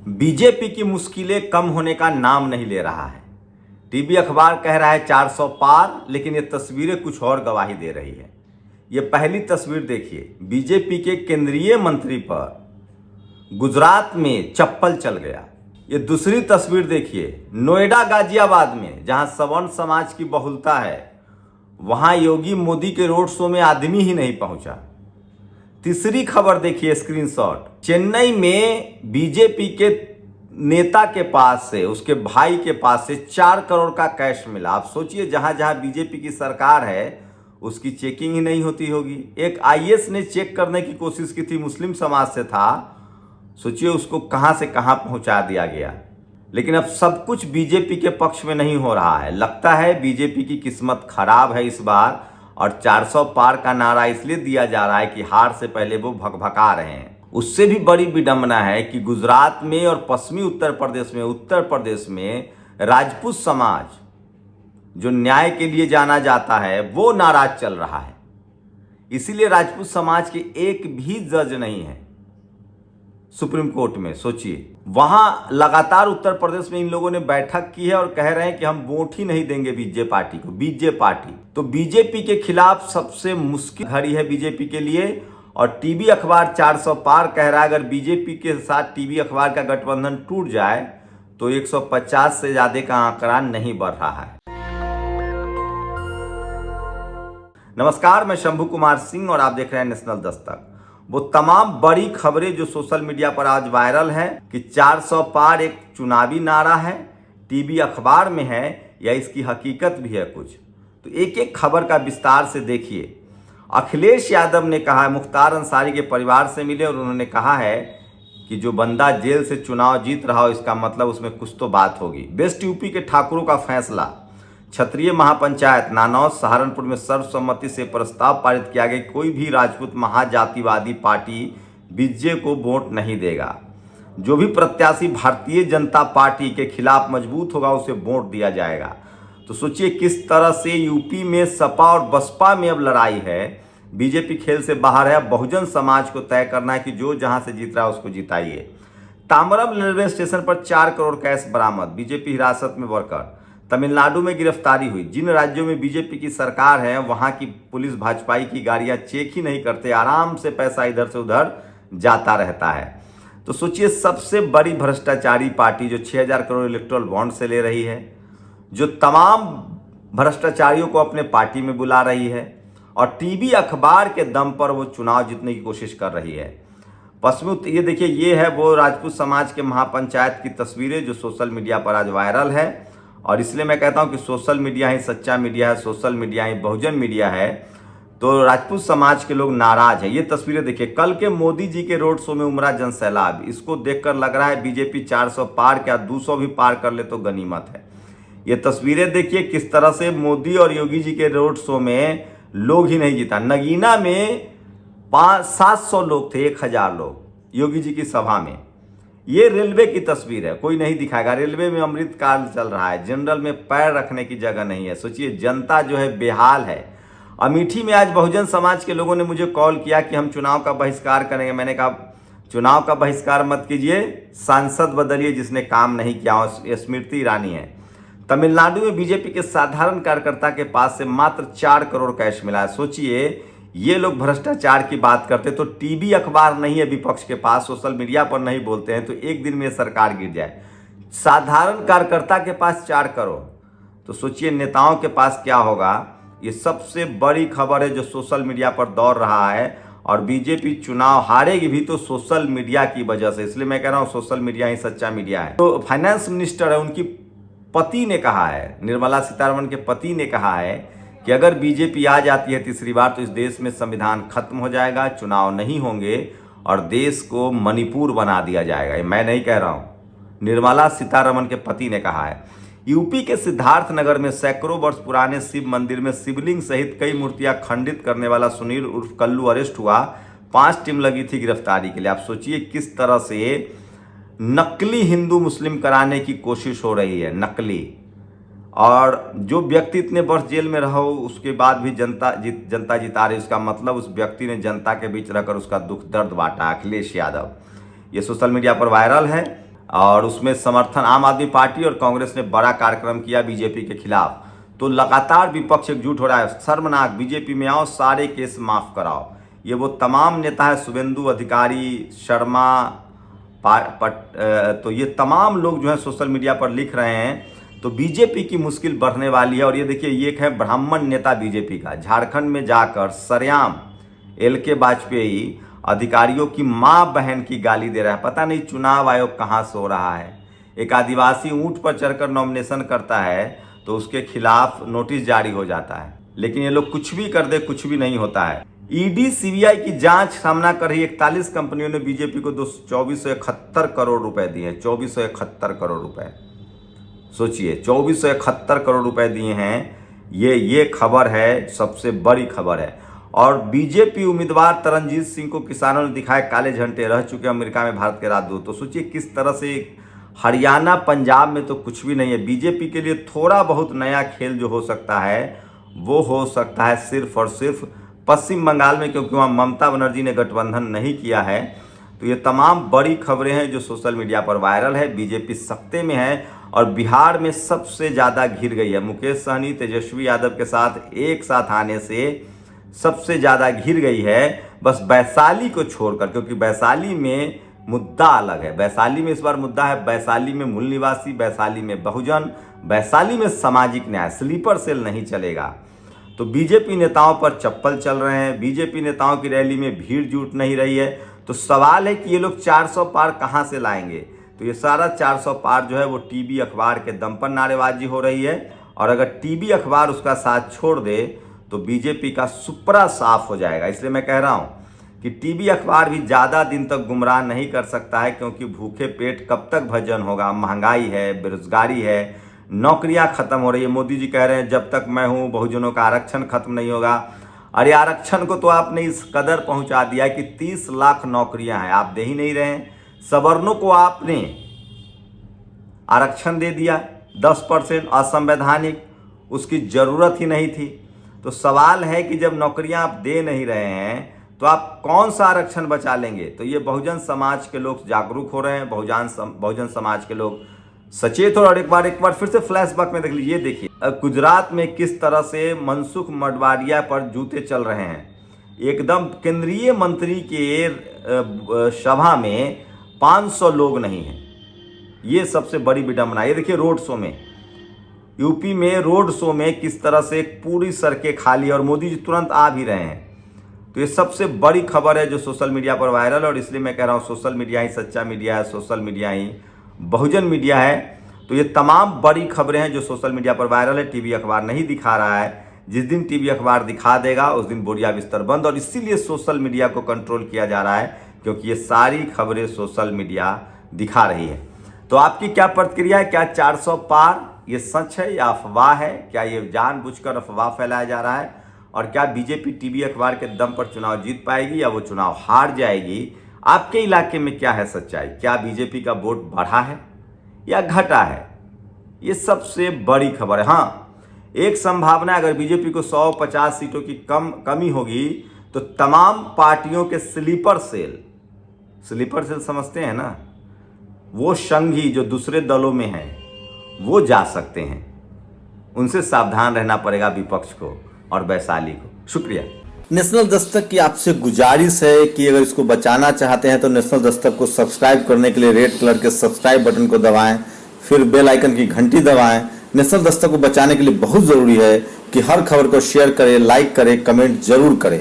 BJP की मुश्किलें कम होने का नाम नहीं ले रहा है। टीवी अखबार कह रहा है 400 पार, लेकिन ये तस्वीरें कुछ और गवाही दे रही है। ये पहली तस्वीर देखिए, बीजेपी के केंद्रीय मंत्री पर गुजरात में चप्पल चल गया। ये दूसरी तस्वीर देखिए, नोएडा गाजियाबाद में जहां सवर्ण समाज की बहुलता है, वहां योगी मोदी के रोड शो में आदमी ही नहीं पहुंचा। तीसरी खबर देखिए, स्क्रीनशॉट, चेन्नई में बीजेपी के नेता के पास से, उसके भाई के पास से 4 करोड़ का कैश मिला। आप सोचिए, जहां जहां बीजेपी की सरकार है उसकी चेकिंग ही नहीं होती होगी। एक आईएएस ने चेक करने की कोशिश की थी, मुस्लिम समाज से था, सोचिए उसको कहां से कहां पहुंचा दिया गया। लेकिन अब सब कुछ बीजेपी के पक्ष में नहीं हो रहा है। लगता है बीजेपी की किस्मत खराब है इस बार, और 400 पार का नारा इसलिए दिया जा रहा है कि हार से पहले वो भकभका रहे हैं। उससे भी बड़ी विडंबना है कि गुजरात में और पश्चिमी उत्तर प्रदेश में राजपूत समाज, जो न्याय के लिए जाना जाता है, वो नाराज चल रहा है। इसीलिए राजपूत समाज के एक भी जज नहीं है सुप्रीम कोर्ट में। सोचिए, वहां लगातार उत्तर प्रदेश में इन लोगों ने बैठक की है और कह रहे हैं कि हम वोट ही नहीं देंगे बीजेपी पार्टी को। बीजेपी पार्टी तो बीजेपी के खिलाफ सबसे मुश्किल घड़ी है बीजेपी के लिए। और टीवी अखबार 400 पार कह रहा है, अगर बीजेपी के साथ टीवी अखबार का गठबंधन टूट जाए तो 150 से ज्यादा का आंकड़ा नहीं बढ़ रहा है। नमस्कार, मैं शंभू कुमार सिंह और आप देख रहे हैं नेशनल दस्तक। वो तमाम बड़ी खबरें जो सोशल मीडिया पर आज वायरल है कि 400 पार एक चुनावी नारा है, टीवी अखबार में है, या इसकी हकीकत भी है कुछ, तो एक एक खबर का विस्तार से देखिए। अखिलेश यादव ने कहा, मुख्तार अंसारी के परिवार से मिले और उन्होंने कहा है कि जो बंदा जेल से चुनाव जीत रहा हो, इसका मतलब उसमें कुछ तो बात होगी। वेस्ट यूपी के ठाकुरों का फैसला, क्षत्रिय महापंचायत नानौर सहारनपुर में सर्वसम्मति से प्रस्ताव पारित किया गया, कोई भी राजपूत महाजातिवादी पार्टी बीजे को वोट नहीं देगा। जो भी प्रत्याशी भारतीय जनता पार्टी के खिलाफ मजबूत होगा उसे वोट दिया जाएगा। तो सोचिए किस तरह से यूपी में सपा और बसपा में अब लड़ाई है। बीजेपी खेल से बाहर है। बहुजन समाज को तय करना है कि जो जहां से जीत रहा है उसको जिताइए। तांबरम रेलवे स्टेशन पर 4 करोड़ कैश बरामद, बीजेपी हिरासत में वर्कर। तमिलनाडु में गिरफ्तारी हुई। जिन राज्यों में बीजेपी की सरकार है वहां की पुलिस भाजपाई की गाड़ियां चेक ही नहीं करते, आराम से पैसा इधर से उधर जाता रहता है। तो सोचिए, सबसे बड़ी भ्रष्टाचारी पार्टी जो 6000 करोड़ इलेक्टोरल बॉन्ड से ले रही है, जो तमाम भ्रष्टाचारियों को अपने पार्टी में बुला रही है, और टीवी अखबार के दम पर वो चुनाव जीतने की कोशिश कर रही है। पश्चिमी, ये देखिए, ये है वो राजपूत समाज के महापंचायत की तस्वीरें जो सोशल मीडिया पर आज वायरल है। और इसलिए मैं कहता हूं कि सोशल मीडिया ही सच्चा मीडिया है, सोशल मीडिया ही बहुजन मीडिया है। तो राजपूत समाज के लोग नाराज हैं। ये तस्वीरें देखिए, कल के मोदी जी के रोड शो में उमड़ा जनसैलाब, इसको देखकर लग रहा है बीजेपी 400 पार, क्या 200 भी पार कर ले तो गनीमत है। ये तस्वीरें देखिए किस तरह से मोदी और योगी जी के रोड शो में लोग ही नहीं जीता। नगीना में 700 लोग थे, 1000 लोग योगी जी की सभा में। ये रेलवे की तस्वीर है, कोई नहीं दिखाएगा। रेलवे में अमृतकाल चल रहा है, जनरल में पैर रखने की जगह नहीं है। सोचिए, जनता जो है बेहाल है। अमेठी में आज बहुजन समाज के लोगों ने मुझे कॉल किया कि हम चुनाव का बहिष्कार करेंगे। मैंने कहा चुनाव का बहिष्कार मत कीजिए, सांसद बदलिए जिसने काम नहीं किया। स्मृति ईरानी है। तमिलनाडु में बीजेपी के साधारण कार्यकर्ता के पास से मात्र 4 करोड़ कैश मिला है। सोचिए, ये लोग भ्रष्टाचार की बात करते तो टीवी अखबार नहीं है विपक्ष के पास, सोशल मीडिया पर नहीं बोलते हैं, तो एक दिन में सरकार गिर जाए। साधारण कार्यकर्ता के पास 4 करोड़, तो सोचिए नेताओं के पास क्या होगा। ये सबसे बड़ी खबर है जो सोशल मीडिया पर दौड़ रहा है। और बीजेपी चुनाव हारेगी भी तो सोशल मीडिया की वजह से। इसलिए मैं कह रहा हूँ सोशल मीडिया ही सच्चा मीडिया है। तो फाइनेंस मिनिस्टर है, उनकी पति ने कहा है, निर्मला सीतारमण के पति ने कहा है कि अगर बीजेपी आ जाती है तीसरी बार तो इस देश में संविधान खत्म हो जाएगा, चुनाव नहीं होंगे और देश को मणिपुर बना दिया जाएगा। ये मैं नहीं कह रहा हूं, निर्मला सीतारमण के पति ने कहा है। यूपी के सिद्धार्थनगर में सैकड़ों वर्ष पुराने शिव मंदिर में शिवलिंग सहित कई मूर्तियां खंडित करने वाला सुनील उर्फ कल्लू अरेस्ट हुआ। 5 टीम लगी थी गिरफ्तारी के लिए। आप सोचिए किस तरह से नकली हिंदू मुस्लिम कराने की कोशिश हो रही है, नकली। और जो व्यक्ति इतने वर्ष जेल में रहो उसके बाद भी जनता जिता रही, उसका मतलब उस व्यक्ति ने जनता के बीच रहकर उसका दुख दर्द बांटा। अखिलेश यादव, ये सोशल मीडिया पर वायरल है। और उसमें समर्थन आम आदमी पार्टी और कांग्रेस ने बड़ा कार्यक्रम किया बीजेपी के खिलाफ। तो लगातार विपक्ष एकजुट हो रहा है, शर्मनाक, बीजेपी में आओ, सारे केस माफ कराओ। ये वो तमाम नेता है, शुभेंदु अधिकारी, शर्मा, तो ये तमाम लोग जो है सोशल मीडिया पर लिख रहे हैं। तो बीजेपी की मुश्किल बढ़ने वाली है। और ये देखिए, ये एक है ब्राह्मण नेता बीजेपी का, झारखंड में जाकर सरेआम LK वाजपेयी अधिकारियों की माँ बहन की गाली दे रहा है। पता नहीं चुनाव आयोग कहाँ सो रहा है। एक आदिवासी ऊंट पर चढ़कर नॉमिनेशन करता है तो उसके खिलाफ नोटिस जारी हो जाता है, लेकिन ये लोग कुछ भी कर दे, कुछ भी नहीं होता है। ईडी CBI की जांच सामना कर रही 41 कंपनियों ने बीजेपी को 2471 करोड़ रुपए दिए हैं। 2471 करोड़ रुपए, सोचिए, 2471 करोड़ रुपए दिए हैं। ये खबर है, सबसे बड़ी खबर है। और बीजेपी उम्मीदवार तरनजीत सिंह को किसानों ने दिखाए काले झंडे, रह चुके अमेरिका में भारत के राजदूत। तो सोचिए किस तरह से हरियाणा पंजाब में तो कुछ भी नहीं है। बीजेपी के लिए थोड़ा बहुत नया खेल जो हो सकता है वो हो सकता है सिर्फ और सिर्फ पश्चिम बंगाल में, क्योंकि वहाँ ममता बनर्जी ने गठबंधन नहीं किया है। तो ये तमाम बड़ी खबरें हैं जो सोशल मीडिया पर वायरल है। बीजेपी सत्ते में है और बिहार में सबसे ज़्यादा घिर गई है। मुकेश सहनी, तेजस्वी यादव के साथ एक साथ आने से सबसे ज़्यादा घिर गई है, बस वैशाली को छोड़कर, क्योंकि वैशाली में मुद्दा अलग है। वैशाली में इस बार मुद्दा है, वैशाली में मूल निवासी, वैशाली में बहुजन, वैशाली में सामाजिक न्याय, स्लीपर सेल नहीं चलेगा। तो बीजेपी नेताओं पर चप्पल चल रहे हैं, बीजेपी नेताओं की रैली में भीड़ जुट नहीं रही है। तो सवाल है कि ये लोग 400 पार कहाँ से लाएंगे। तो ये सारा 400 पार जो है वो टीवी अखबार के दम पर नारेबाजी हो रही है। और अगर टीवी अखबार उसका साथ छोड़ दे तो बीजेपी का सुपड़ा साफ हो जाएगा। इसलिए मैं कह रहा हूँ कि टीवी अखबार भी ज़्यादा दिन तक गुमराह नहीं कर सकता है, क्योंकि भूखे पेट कब तक भजन होगा। महंगाई है, बेरोजगारी है, नौकरियां खत्म हो रही है। मोदी जी कह रहे हैं जब तक मैं हूँ बहुजनों का आरक्षण खत्म नहीं होगा। अरे आरक्षण को तो आपने इस कदर पहुंचा दिया है कि 30 लाख नौकरियां हैं, आप दे ही नहीं रहे हैं। सवर्णों को आपने आरक्षण दे दिया 10%, असंवैधानिक, उसकी जरूरत ही नहीं थी। तो सवाल है कि जब नौकरियां आप दे नहीं रहे हैं तो आप कौन सा आरक्षण बचा लेंगे। तो ये बहुजन समाज के लोग जागरूक हो रहे हैं, बहुजन समाज के लोग सचेत हो। और एक बार फिर से फ्लैशबैक में देख लीजिए, देखिए गुजरात में किस तरह से मनसुख मंडाविया पर जूते चल रहे हैं। एकदम केंद्रीय मंत्री के सभा में 500 लोग नहीं हैं। ये सबसे बड़ी विडंबना। ये देखिए रोड शो में, यूपी में रोड शो में किस तरह से पूरी सड़कें खाली, और मोदी जी तुरंत आ भी रहे हैं। तो ये सबसे बड़ी खबर है जो सोशल मीडिया पर वायरल है। और इसलिए मैं कह रहा हूँ सोशल मीडिया ही सच्चा मीडिया है, सोशल मीडिया ही बहुजन मीडिया है। तो ये तमाम बड़ी खबरें हैं जो सोशल मीडिया पर वायरल है। टीवी अखबार नहीं दिखा रहा है। जिस दिन टीवी अखबार दिखा देगा उस दिन बोरिया बिस्तर बंद। और इसीलिए सोशल मीडिया को कंट्रोल किया जा रहा है, क्योंकि ये सारी खबरें सोशल मीडिया दिखा रही है। तो आपकी क्या प्रतिक्रिया है? क्या 400 पार ये सच है या अफवाह है? क्या ये जानबूझकर अफवाह फैलाया जा रहा है? और क्या बीजेपी टीवी अखबार के दम पर चुनाव जीत पाएगी या वो चुनाव हार जाएगी? आपके इलाके में क्या है सच्चाई? क्या बीजेपी का वोट बढ़ा है या घटा है? ये सबसे बड़ी खबर है। हाँ, एक संभावना, अगर बीजेपी को 150 सीटों की कमी होगी तो तमाम पार्टियों के स्लीपर सेल समझते हैं ना, वो संघी जो दूसरे दलों में हैं वो जा सकते हैं। उनसे सावधान रहना पड़ेगा विपक्ष को और वैशाली को। शुक्रिया। नेशनल दस्तक की आपसे गुजारिश है कि अगर इसको बचाना चाहते हैं तो नेशनल दस्तक को सब्सक्राइब करने के लिए रेड कलर के सब्सक्राइब बटन को दबाएं, फिर बेल आइकन की घंटी दबाएं। नेशनल दस्तक को बचाने के लिए बहुत जरूरी है कि हर खबर को शेयर करें, लाइक करें, कमेंट जरूर करें।